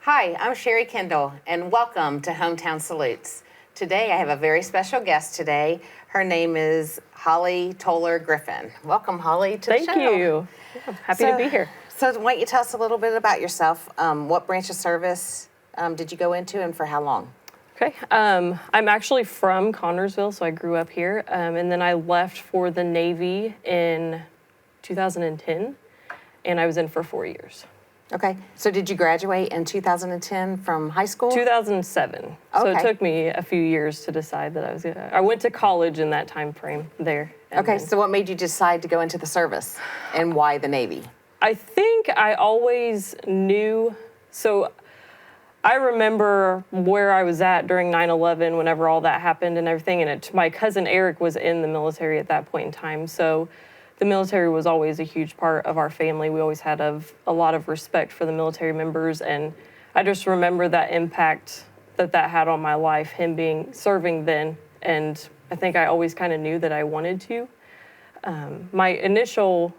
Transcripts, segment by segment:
Hi, I'm Sherry Kendall, and welcome to Hometown Salutes. Today, I have a very special guest today. Her name is Holly Toller Griffin. Welcome, Holly, to the show. Thank you. I'm happy to be here. So why don't you tell us a little bit about yourself? What branch of service did you go into, and for how long? Okay. I'm actually from Connersville, so I grew up here. And then I left for the Navy in 2010, and I was in for 4 years. Okay. So did you graduate in 2010 from high school? 2007. So it took me a few years to decide that I went to college in that time frame there. Okay. So what made you decide to go into the service, and why the Navy? I think I always knew. So I remember where I was at during 9/11, whenever all that happened and everything. And my cousin Eric was in the military at that point in time. So the military was always a huge part of our family. We always had a lot of respect for the military members. And I just remember that impact that had on my life, him serving then. And I think I always kind of knew that I wanted to. My initial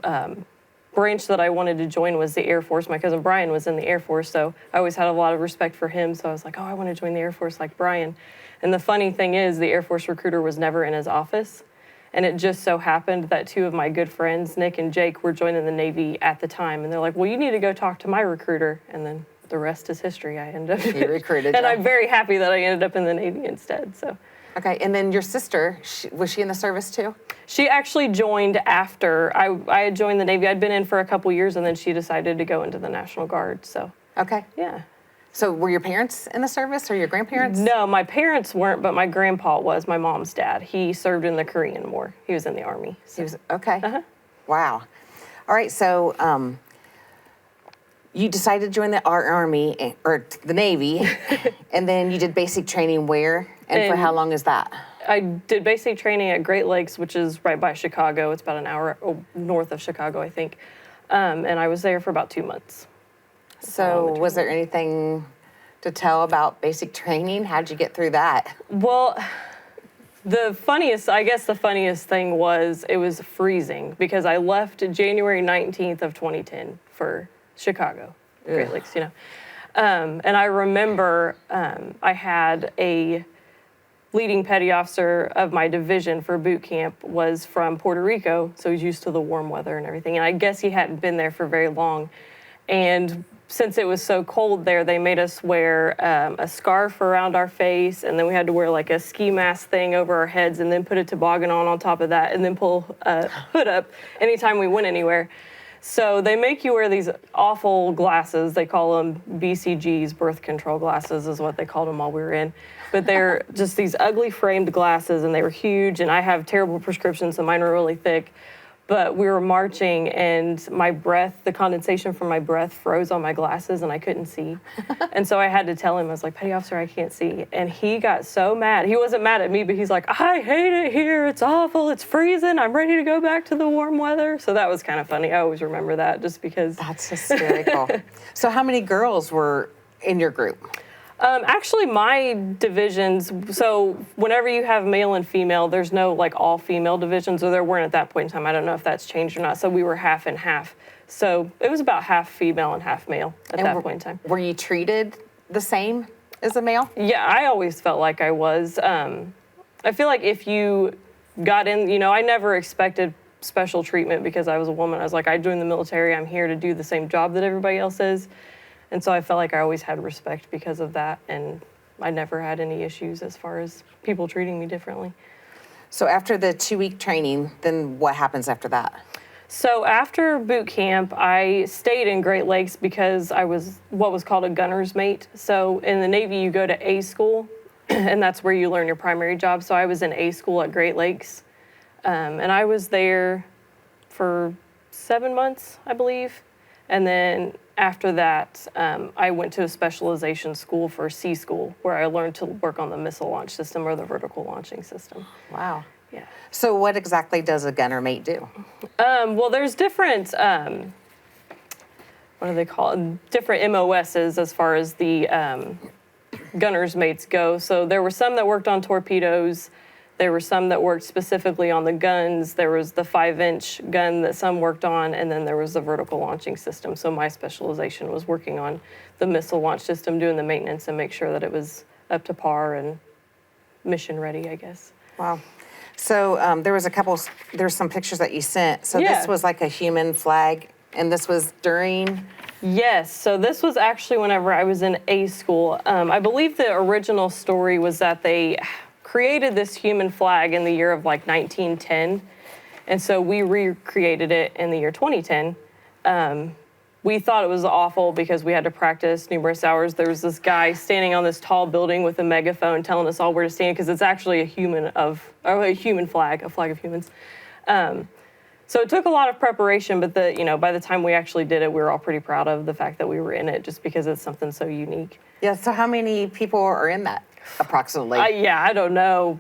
branch that I wanted to join was the Air Force. My cousin Brian was in the Air Force, so I always had a lot of respect for him. So I was like, oh, I want to join the Air Force like Brian. And the funny thing is, the Air Force recruiter was never in his office. And it just so happened that two of my good friends, Nick and Jake, were joining the Navy at the time. And they're like, well, you need to go talk to my recruiter. And then the rest is history. I ended up. He recruited and you. I'm very happy that I ended up in the Navy instead. So. Okay, and then your sister, was she in the service too? She actually joined after I had joined the Navy. I'd been in for a couple years, and then she decided to go into the National Guard. So. Okay. Yeah. So were your parents in the service, or your grandparents? No, my parents weren't, but my grandpa was, my mom's dad. He served in the Korean War. He was in the Army. So. He was, okay. Uh-huh. Wow. All right, so you decided to join the Army, or the Navy, and then you did basic training where, and for how long is that? I did basic training at Great Lakes, which is right by Chicago. It's about an hour north of Chicago, I think. And I was there for about 2 months. So was there anything to tell about basic training? How'd you get through that? Well, the funniest thing was it was freezing because I left January 19th of 2010 for Chicago, Great Lakes, you know. And I remember I had a leading petty officer of my division for boot camp was from Puerto Rico, so he's used to the warm weather and everything. And I guess he hadn't been there for very long. And since it was so cold there, they made us wear a scarf around our face, and then we had to wear like a ski mask thing over our heads, and then put a toboggan on top of that, and then pull a hood up anytime we went anywhere. So they make you wear these awful glasses. They call them BCGs, birth control glasses is what they called them while we were in. But they're just these ugly framed glasses, and they were huge, and I have terrible prescriptions, so mine are really thick. But we were marching, and my breath, the condensation from my breath froze on my glasses, and I couldn't see. And so I had to tell him, I was like, Petty Officer, I can't see. And he got so mad. He wasn't mad at me, but he's like, I hate it here. It's awful. It's freezing. I'm ready to go back to the warm weather. So that was kind of funny. I always remember that just because. That's hysterical. So how many girls were in your group? Actually, my divisions, so whenever you have male and female, there's no like all female divisions, or there weren't at that point in time. I don't know if that's changed or not. So we were half and half. So it was about half female and half male at that point in time. Were you treated the same as a male? Yeah, I always felt like I was. I feel like if you got in, you know, I never expected special treatment because I was a woman. I was like, I joined the military. I'm here to do the same job that everybody else is. And so I felt like I always had respect because of that, and I never had any issues as far as people treating me differently. So after the 2-week training, then what happens after that? So after boot camp, I stayed in Great Lakes because I was what was called a gunner's mate. So in the Navy, you go to A school, and that's where you learn your primary job. So I was in A school at Great Lakes, and I was there for 7 months, I believe. And then after that, I went to a specialization school for C school, where I learned to work on the missile launch system or the vertical launching system. Wow. Yeah. So what exactly does a gunner mate do? Well, there's different, what do they call it? Different MOSs as far as the gunner's mates go. So there were some that worked on torpedoes. There were some that worked specifically on the guns. There was the 5-inch gun that some worked on, and then there was the vertical launching system. So my specialization was working on the missile launch system, doing the maintenance and make sure that it was up to par and mission ready, I guess. Wow. So there's some pictures that you sent. So Yeah. this was like a human flag, and this was during? Yes, so this was actually whenever I was in A school. I believe the original story was that they created this human flag in the year of like 1910, and so we recreated it in the year 2010. We thought it was awful because we had to practice numerous hours. There was this guy standing on this tall building with a megaphone telling us all where to stand because it's actually a human flag, a flag of humans. So it took a lot of preparation, but by the time we actually did it, we were all pretty proud of the fact that we were in it just because it's something so unique. Yeah, so how many people are in that approximately? I don't know,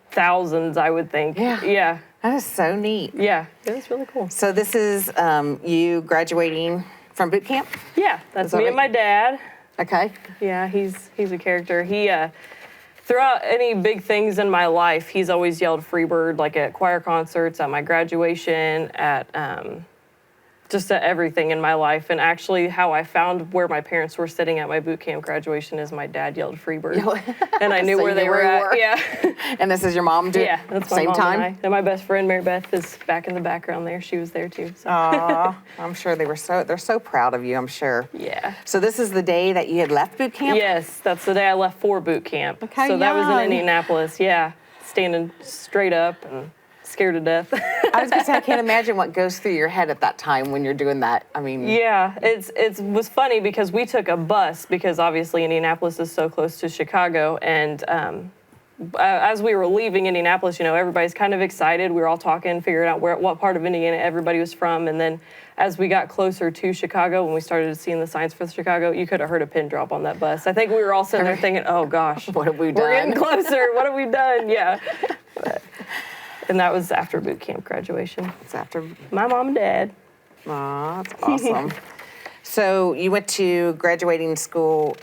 thousands, I would think. Yeah. Yeah. That is so neat. Yeah, it was really cool. So this is you graduating from boot camp? Yeah, that's Is that me right? and my dad. Okay. Yeah, he's a character. He throughout any big things in my life, he's always yelled "Freebird," like at choir concerts, at my graduation, at just at everything in my life. And actually, how I found where my parents were sitting at my boot camp graduation is my dad yelled "Freebird," and I knew So where you they knew were where you at. were. Yeah. And this is your mom doing Yeah, that's my same mom time? And I. And my best friend Mary Beth is back in the background there. She was there too. So. Aw, I'm sure they're so proud of you, I'm sure. Yeah. So this is the day that you had left boot camp? Yes, that's the day I left for boot camp. Okay, so that was in young. Indianapolis. Yeah, standing straight up and scared to death. I was gonna say, I can't imagine what goes through your head at that time when you're doing that. I mean, Yeah, it was funny because we took a bus because obviously Indianapolis is so close to Chicago, and as we were leaving Indianapolis, everybody's kind of excited. We were all talking, figuring out what part of Indiana everybody was from, and then as we got closer to Chicago, when we started seeing the signs for Chicago, you could have heard a pin drop on that bus. I think we were all sitting there thinking, "Oh gosh, what have we done? We're getting closer. What have we done?" Yeah. And that was after boot camp graduation. It's after. My mom and dad. Aw, that's awesome. So you went to graduating school.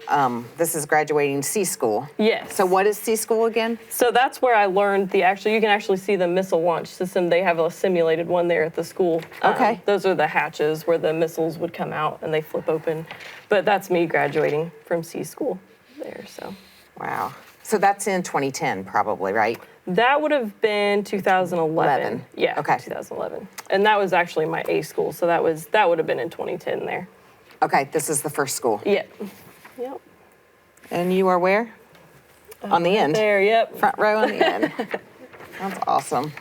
This is graduating C school. Yes. So what is C school again? So that's where I learned you can actually see the missile launch system. They have a simulated one there at the school. Okay. Those are the hatches where the missiles would come out and they flip open. But that's me graduating from C school there, so. Wow. So that's in 2010 probably, right? That would have been 2011. 11. Yeah, Okay. 2011. And that was actually my A school, so that would have been in 2010 there. Okay, this is the first school. Yep. Yep. And you are where? On the end. There, yep. Front row on the end. That's awesome.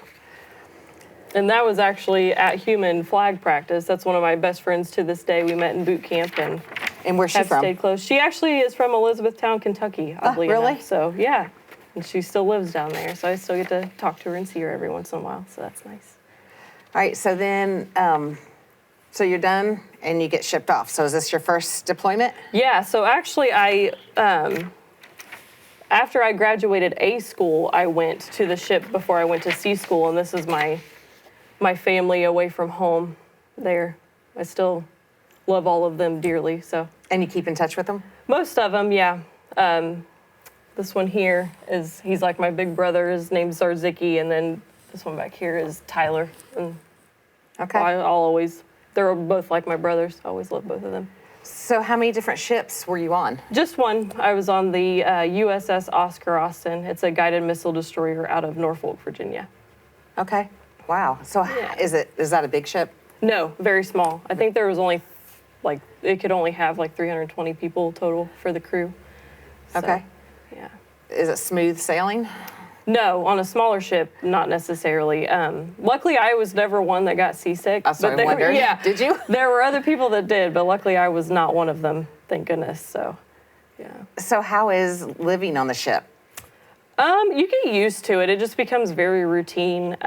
And that was actually at human flag practice. That's one of my best friends to this day. We met in boot camp and And where's she have from? stayed close. She actually is from Elizabethtown, Kentucky, oddly really? enough. So, yeah. And she still lives down there. So I still get to talk to her and see her every once in a while. So that's nice. All right, so then, so you're done and you get shipped off. So is this your first deployment? Yeah, so actually after I graduated A school, I went to the ship before I went to C school, and this is my family away from home there. I still love all of them dearly, so. And you keep in touch with them? Most of them, yeah. This one here he's like my big brother. His name's Zarzicki, and then this one back here is Tyler. And Okay. they're both like my brothers. I always love both of them. So how many different ships were you on? Just one. I was on the USS Austin. It's a guided missile destroyer out of Norfolk, Virginia. Okay. Wow. So Yeah. is that a big ship? No, very small. I think there was only it could only have 320 people total for the crew. So, Okay. Yeah. Is it smooth sailing? No, on a smaller ship, not necessarily. Luckily, I was never one that got seasick. That's what I wondered. Yeah. Did you? There were other people that did, but luckily I was not one of them, thank goodness. So, yeah. So how is living on the ship? You get used to it. It just becomes very routine,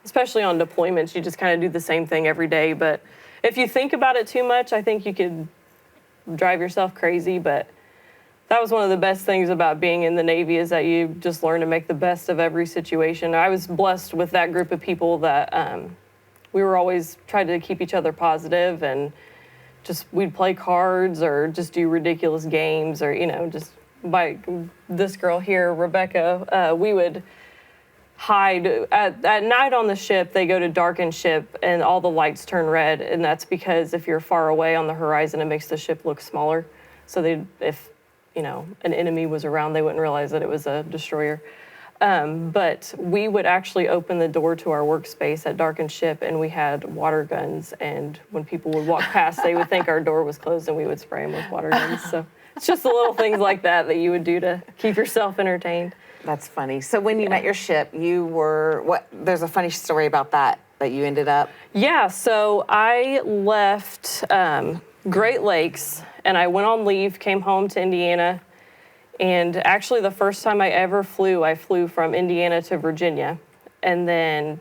especially on deployments. You just kind of do the same thing every day. But if you think about it too much, I think you could drive yourself crazy. But that was one of the best things about being in the Navy is that you just learn to make the best of every situation. I was blessed with that group of people that we were always trying to keep each other positive, and we'd play cards or just do ridiculous games, or just by this girl here, Rebecca, we would hide at night on the ship. They go to darken ship and all the lights turn red, and that's because if you're far away on the horizon, it makes the ship look smaller. So if an enemy was around, they wouldn't realize that it was a destroyer. But we would actually open the door to our workspace at darkened ship, and we had water guns, and when people would walk past, they would think our door was closed, and we would spray them with water guns. So it's just the little things like that you would do to keep yourself entertained. That's funny. So when you met your ship, you were, there's a funny story about that you ended up. Yeah, so I left Great Lakes, and I went on leave, came home to Indiana, and actually the first time I ever flew, I flew from Indiana to Virginia. And then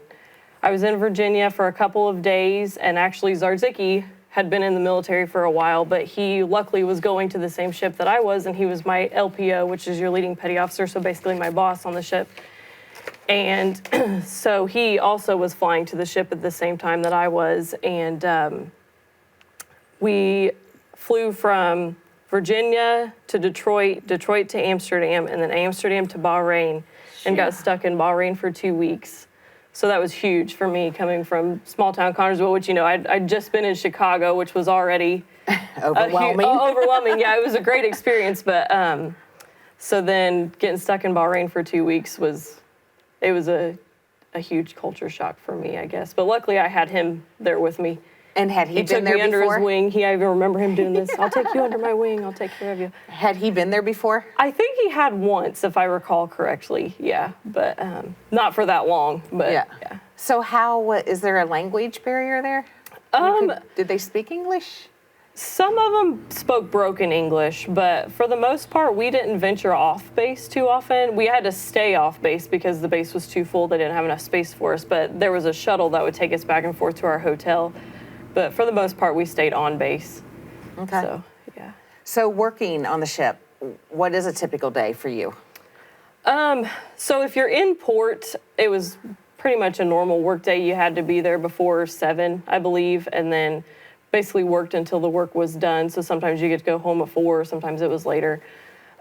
I was in Virginia for a couple of days, and actually Zarzycki had been in the military for a while, but he luckily was going to the same ship that I was, and he was my LPO, which is your leading petty officer, so basically my boss on the ship. And so he also was flying to the ship at the same time that I was, and we flew from Virginia to Detroit, Detroit to Amsterdam, and then Amsterdam to Bahrain, and got stuck in Bahrain for 2 weeks. So that was huge for me, coming from small town Connersville, which, I'd just been in Chicago, which was already overwhelming. Overwhelming, yeah, it was a great experience. But so then getting stuck in Bahrain for 2 weeks was a huge culture shock for me, I guess. But luckily I had him there with me. And had he been there before? He took me under his wing. I even remember him doing this. I'll take you under my wing. I'll take care of you. Had he been there before? I think he had once, if I recall correctly. Yeah, but not for that long. But yeah. So is there a language barrier there? Did they speak English? Some of them spoke broken English, but for the most part, we didn't venture off base too often. We had to stay off base because the base was too full. They didn't have enough space for us, but there was a shuttle that would take us back and forth to our hotel. But for the most part, we stayed on base. Okay. So, yeah. So working on the ship, what is a typical day for you? So if you're in port, it was pretty much a normal work day. You had to be there before 7, I believe, and then basically worked until the work was done. So sometimes you get to go home at 4, sometimes it was later.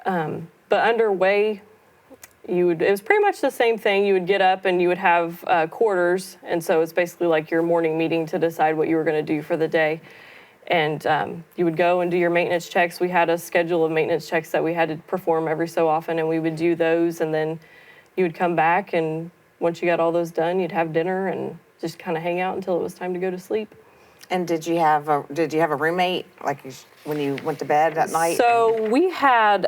But underway, it was pretty much the same thing. You would get up and you would have quarters, and so it's basically like your morning meeting to decide what you were going to do for the day. And you would go and do your maintenance checks. We had a schedule of maintenance checks that we had to perform every so often, and we would do those, and then you would come back, and once you got all those done, you'd have dinner and just kind of hang out until it was time to go to sleep. And did you have a roommate, like when you went to bed at night? So we had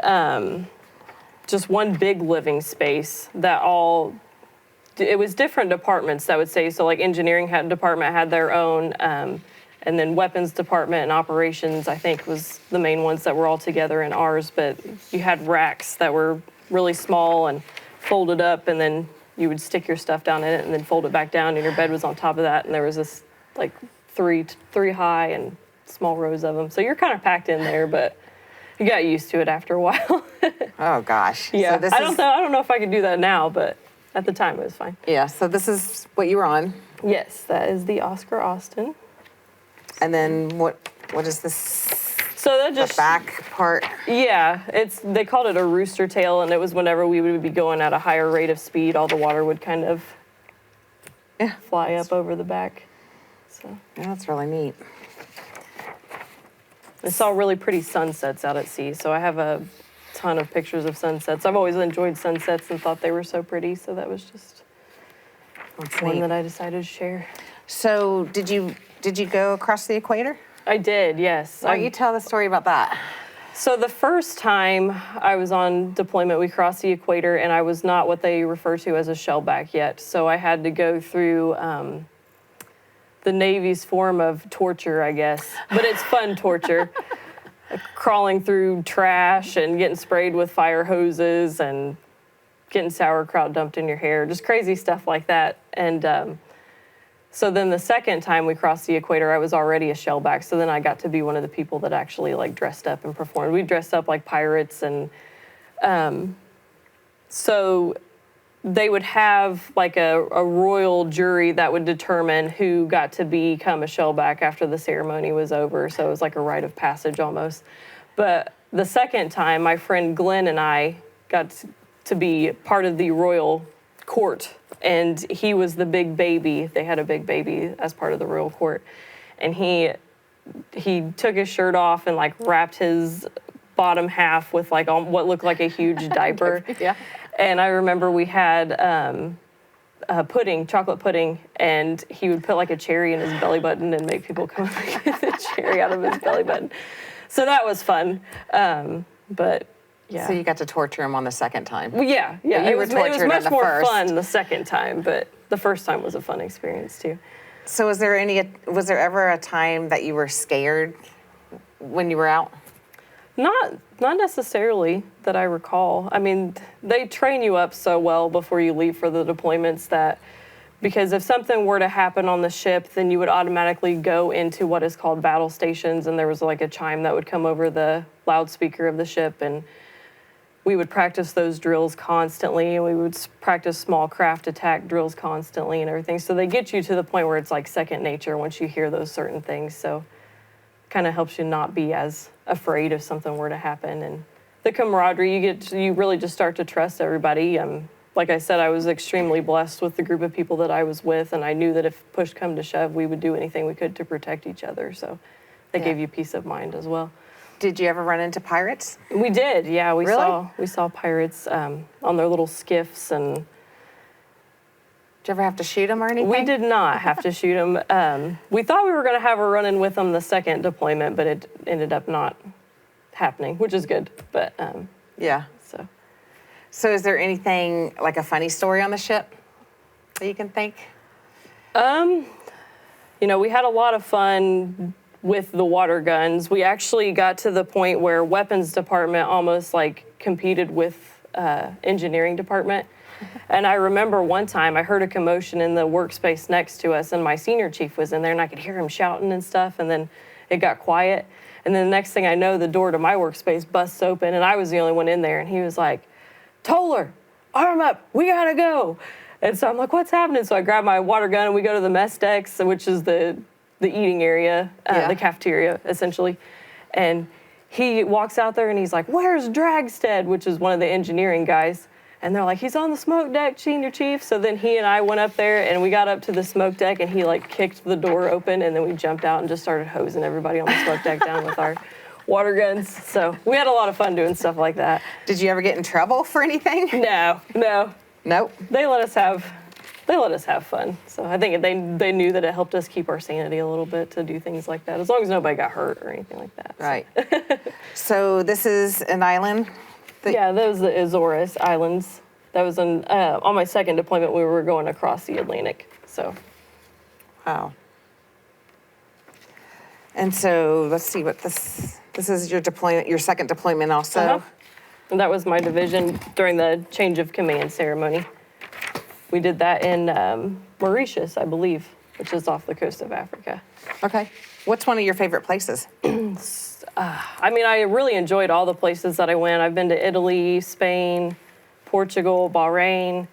just one big living space it was different departments, I would say. So like engineering department had their own, and then weapons department and operations, I think, was the main ones that were all together in ours. But you had racks that were really small and folded up, and then you would stick your stuff down in it and then fold it back down, and your bed was on top of that. And there was this like three high and small rows of them. So you're kind of packed in there, but you got used to it after a while. Oh gosh. Yeah. So I don't know if I could do that now, but at the time it was fine. Yeah. So this is what you were on. Yes, that is the Oscar Austin. And then what is this? So that just the back part. Yeah, they called it a rooster tail, and it was whenever we would be going at a higher rate of speed, all the water would kind of fly up over the back. So yeah, that's really neat. I saw really pretty sunsets out at sea, so I have a ton of pictures of sunsets. I've always enjoyed sunsets and thought they were so pretty, so that was just one that I decided to share. So did you go across the equator? I did, yes. Why don't you tell the story about that? So the first time I was on deployment, we crossed the equator, and I was not what they refer to as a shellback yet. So I had to go through the Navy's form of torture, I guess. But it's fun torture. Crawling through trash and getting sprayed with fire hoses and getting sauerkraut dumped in your hair, just crazy stuff like that. And so then the second time we crossed the equator, I was already a shellback. So then I got to be one of the people that actually like dressed up and performed. We dressed up like pirates, and so they would have like a royal jury that would determine who got to become a shellback after the ceremony was over. So it was like a rite of passage almost. But the second time, my friend Glenn and I got to be part of the royal court and he was the big baby. They had a big baby as part of the royal court, and he took his shirt off and like wrapped his bottom half with like what looked like a huge diaper. Yeah. And I remember we had pudding, chocolate pudding, and he would put like a cherry in his belly button and make people come and get the cherry out of his belly button. So that was fun. But yeah. So you got to torture him on the second time. Well, yeah. You It were was tortured much on the more first. fun the second time, but the first time was a fun experience too. So was there ever a time that you were scared when you were out? Not necessarily that I recall. I mean, they train you up so well before you leave for the deployments that, because if something were to happen on the ship, then you would automatically go into what is called battle stations, and there was like a chime that would come over the loudspeaker of the ship, and we would practice those drills constantly, and we would practice small craft attack drills constantly and everything. So they get you to the point where it's like second nature once you hear those certain things. So kind of helps you not be as afraid if something were to happen. And the camaraderie, you really just start to trust everybody. Like I said, I was extremely blessed with the group of people that I was with, and I knew that if push come to shove, we would do anything we could to protect each other. So that gave you peace of mind as well. Did you ever run into pirates? We did, yeah. We Really? saw pirates on their little skiffs, and Did you ever have to shoot them or anything? we did not have to shoot them. We thought we were going to have a run-in with them the second deployment, but it ended up not happening, which is good. But Yeah. So is there anything, like a funny story on the ship that you can think? You know, we had a lot of fun with the water guns. We actually got to the point where weapons department almost like competed with engineering department. And I remember one time I heard a commotion in the workspace next to us, and my senior chief was in there, and I could hear him shouting and stuff, and then it got quiet. And then the next thing I know, the door to my workspace busts open, and I was the only one in there, and he was like, "Toller, arm up, we gotta go." And so I'm like, "What's happening?" So I grab my water gun, and we go to the mess decks, which is the eating area, the cafeteria, essentially. And he walks out there, and he's like, "Where's Dragstead?" which is one of the engineering guys. And they're like, "He's on the smoke deck, senior chief." So then he and I went up there, and we got up to the smoke deck, and he like kicked the door open, and then we jumped out and just started hosing everybody on the smoke deck down with our water guns. So we had a lot of fun doing stuff like that. Did you ever get in trouble for anything? No. Nope. They let us have fun. So I think they knew that it helped us keep our sanity a little bit to do things like that, as long as nobody got hurt or anything like that. Right. So this is an island? Yeah, that was the Azores Islands. That was on my second deployment. We were going across the Atlantic. So. Wow. And so let's see what this is your deployment, your second deployment also. Uh-huh. And that was my division during the change of command ceremony. We did that in Mauritius, I believe, which is off the coast of Africa. Okay. What's one of your favorite places? I mean, I really enjoyed all the places that I went. I've been to Italy, Spain, Portugal, Bahrain.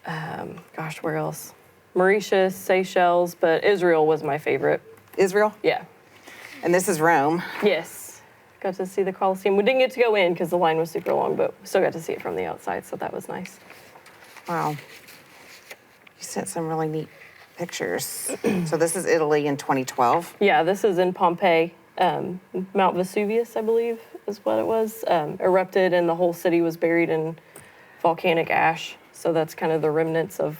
Where else? Mauritius, Seychelles, but Israel was my favorite. Israel? Yeah. And this is Rome. Yes. Got to see the Colosseum. We didn't get to go in because the line was super long, but we still got to see it from the outside, so that was nice. Wow. You sent some really neat pictures. So this is Italy in 2012. Yeah, this is in Pompeii. Mount Vesuvius, I believe, is what it was. Erupted, and the whole city was buried in volcanic ash. So that's kind of the remnants of.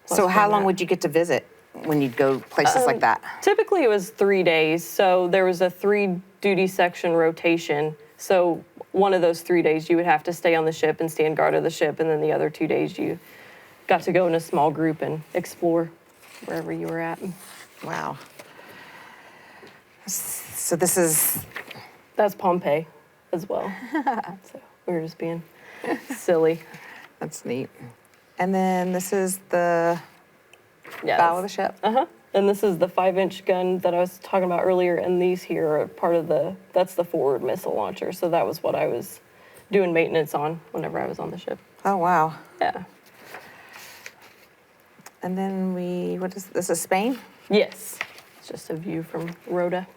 So how long would you get to visit when you'd go places like that? Typically, it was 3 days. So there was a 3 duty section rotation. So one of those 3 days, you would have to stay on the ship and stand guard of the ship, and then the other 2 days, you got to go in a small group and explore wherever you were at. Wow. So this is... That's Pompeii as well. So we were just being silly. That's neat. And then this is the bow of the ship. Uh-huh. And this is the 5-inch gun that I was talking about earlier, and these here are part of that's the forward missile launcher. So that was what I was doing maintenance on whenever I was on the ship. Oh, wow. Yeah. And then this is Spain? Yes. It's just a view from Rota.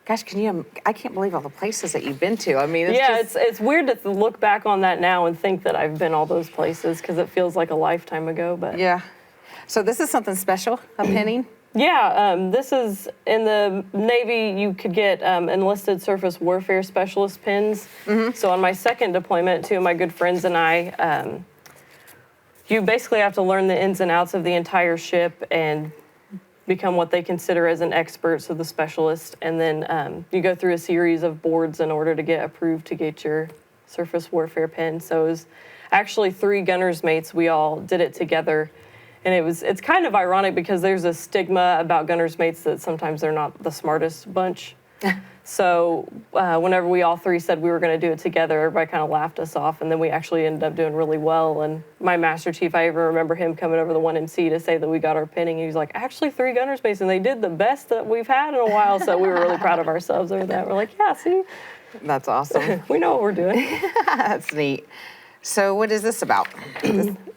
Gosh, I can't believe all the places that you've been to. I mean, it's weird to look back on that now and think that I've been all those places because it feels like a lifetime ago. But yeah. So this is something special, a pinning? Yeah, this is in the Navy. You could get enlisted surface warfare specialist pins. So on my second deployment, two of my good friends and I, you basically have to learn the ins and outs of the entire ship and become what they consider as an expert, so the specialist. And then you go through a series of boards in order to get approved to get your surface warfare pin. So it was actually 3 gunners mates. We all did it together. And it's kind of ironic because there's a stigma about gunners mates that sometimes they're not the smartest bunch. So whenever we all 3 said we were going to do it together, everybody kind of laughed us off, and then we actually ended up doing really well. And my Master Chief, I even remember him coming over the 1MC to say that we got our pinning. He was like, actually 3 gunners mates, and they did the best that we've had in a while. So we were really proud of ourselves over that. We're like, yeah, see? That's awesome. We know what we're doing. That's neat. So what is this about?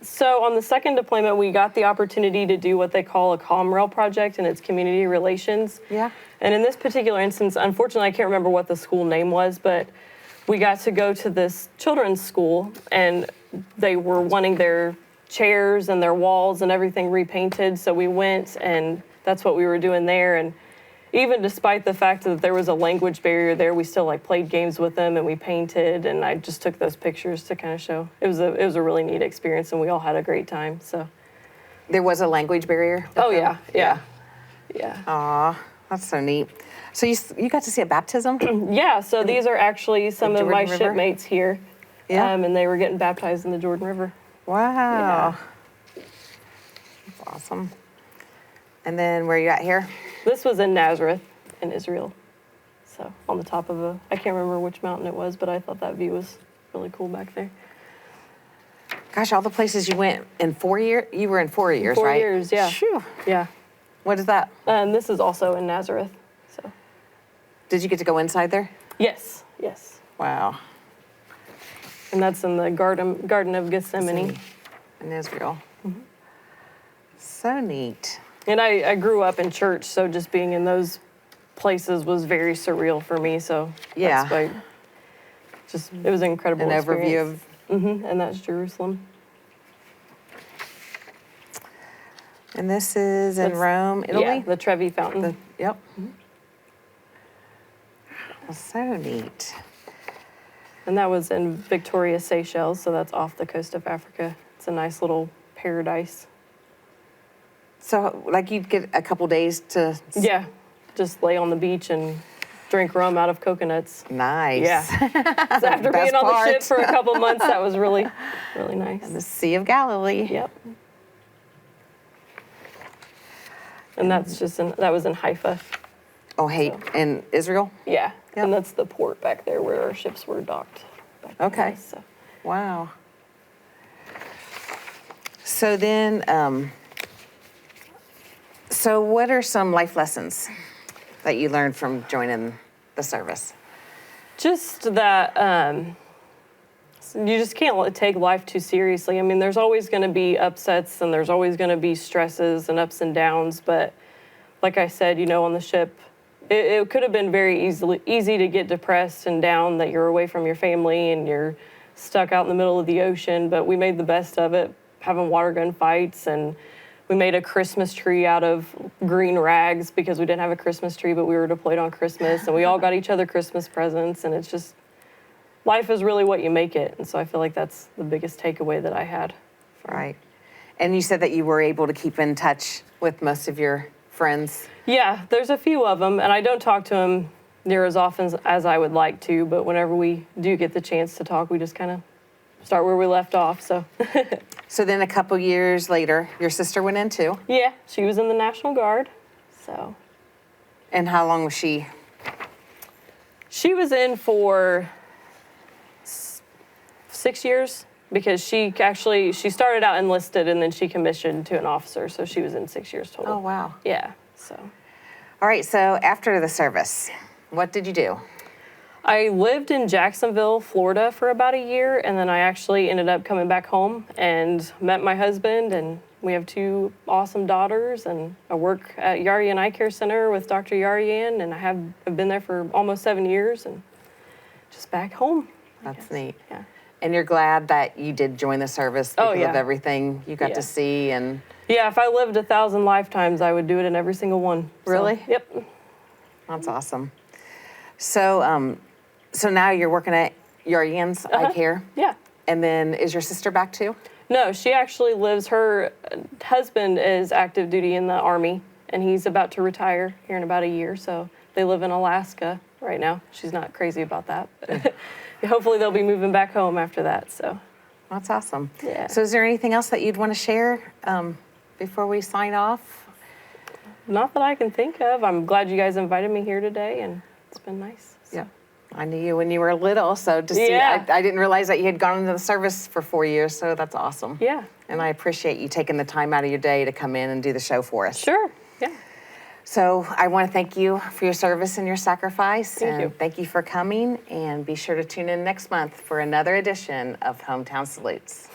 So on the second deployment, we got the opportunity to do what they call a ComRail project, and it's community relations. Yeah. And in this particular instance, unfortunately, I can't remember what the school name was, but we got to go to this children's school, and they were wanting their chairs and their walls and everything repainted. So we went, and that's what we were doing there. And even despite the fact that there was a language barrier there, we still played games with them, and we painted, and I just took those pictures to kind of show. It was a really neat experience, and we all had a great time. So there was a language barrier? Oh, yeah. Aw, that's so neat. So you got to see a baptism? Yeah, so these are actually some of my River? shipmates here. Yeah. And they were getting baptized in the Jordan River. Wow. Yeah. That's awesome. And then where are you at here? This was in Nazareth in Israel. So on the top of I can't remember which mountain it was, but I thought that view was really cool back there. Gosh, all the places you went in 4 years? You were in 4 years, right? 4 years, yeah. Phew. Yeah. What is that? This is also in Nazareth. So. Did you get to go inside there? Yes. Wow. And that's in the Garden of Gethsemane. In Israel. So neat. And I grew up in church, so just being in those places was very surreal for me. So Yeah. that's why it was an incredible experience. Overview of... And that's Jerusalem. And this is in Rome, Italy? Yeah, the Trevi Fountain. Yep. Well, so neat. And that was in Victoria, Seychelles, so that's off the coast of Africa. It's a nice little paradise. So, you'd get a couple days to... Yeah, just lay on the beach and drink rum out of coconuts. Nice. Yeah. So after being on the ship for a couple months, that was really, really nice. And the Sea of Galilee. Yep. And that was in Haifa. Oh, in Israel? Yeah. Yep. And that's the port back there where our ships were docked. Okay. So. Wow. So then, so what are some life lessons that you learned from joining the service? Just that you just can't take life too seriously. I mean, there's always going to be upsets, and there's always going to be stresses and ups and downs. But like I said, on the ship, it could have been very easy to get depressed and down that you're away from your family and you're stuck out in the middle of the ocean. But we made the best of it, having water gun fights, and we made a Christmas tree out of green rags because we didn't have a Christmas tree, but we were deployed on Christmas, and we all got each other Christmas presents. And it's just, life is really what you make it. And so I feel like that's the biggest takeaway that I had. Right. And you said that you were able to keep in touch with most of your friends. Yeah, there's a few of them, and I don't talk to them near as often as I would like to, but whenever we do get the chance to talk, we just kind of start where we left off, so. So then a couple years later, your sister went in too? Yeah, she was in the National Guard, so. And how long was she? She was in for 6 years, because she started out enlisted and then she commissioned to an officer, so she was in 6 years total. Oh, wow. Yeah, so. All right, so after the service, what did you do? I lived in Jacksonville, Florida for about a year, and then I actually ended up coming back home and met my husband, and We have 2 awesome daughters, and I work at Yaryan Eye Care Center with Dr. Yaryan, and I've been there for almost 7 years, and just back home. I That's guess. neat. Yeah. And you're glad that you did join the service Oh, because yeah. of everything you got Yeah. to see and Yeah, if I lived 1,000 lifetimes, I would do it in every single one. So, Really? Yep. that's awesome. So, so now you're working at Yaryan's Eye Care, Yeah. and then is your sister back too? No, she actually lives, her husband is active duty in the Army, and he's about to retire here in about a year, so they live in Alaska right now. She's not crazy about that, but hopefully they'll be moving back home after that, so. That's awesome. Yeah. So is there anything else that you'd want to share before we sign off? Not that I can think of. I'm glad you guys invited me here today, and it's been nice. So. Yeah. I knew you when you were little, so to see, Yeah. I didn't realize that you had gone into the service for 4 years, so that's awesome. Yeah. And I appreciate you taking the time out of your day to come in and do the show for us. Sure. Yeah. So I want to thank you for your service and your sacrifice. Thank and you. Thank you for coming, and be sure to tune in next month for another edition of Hometown Salutes.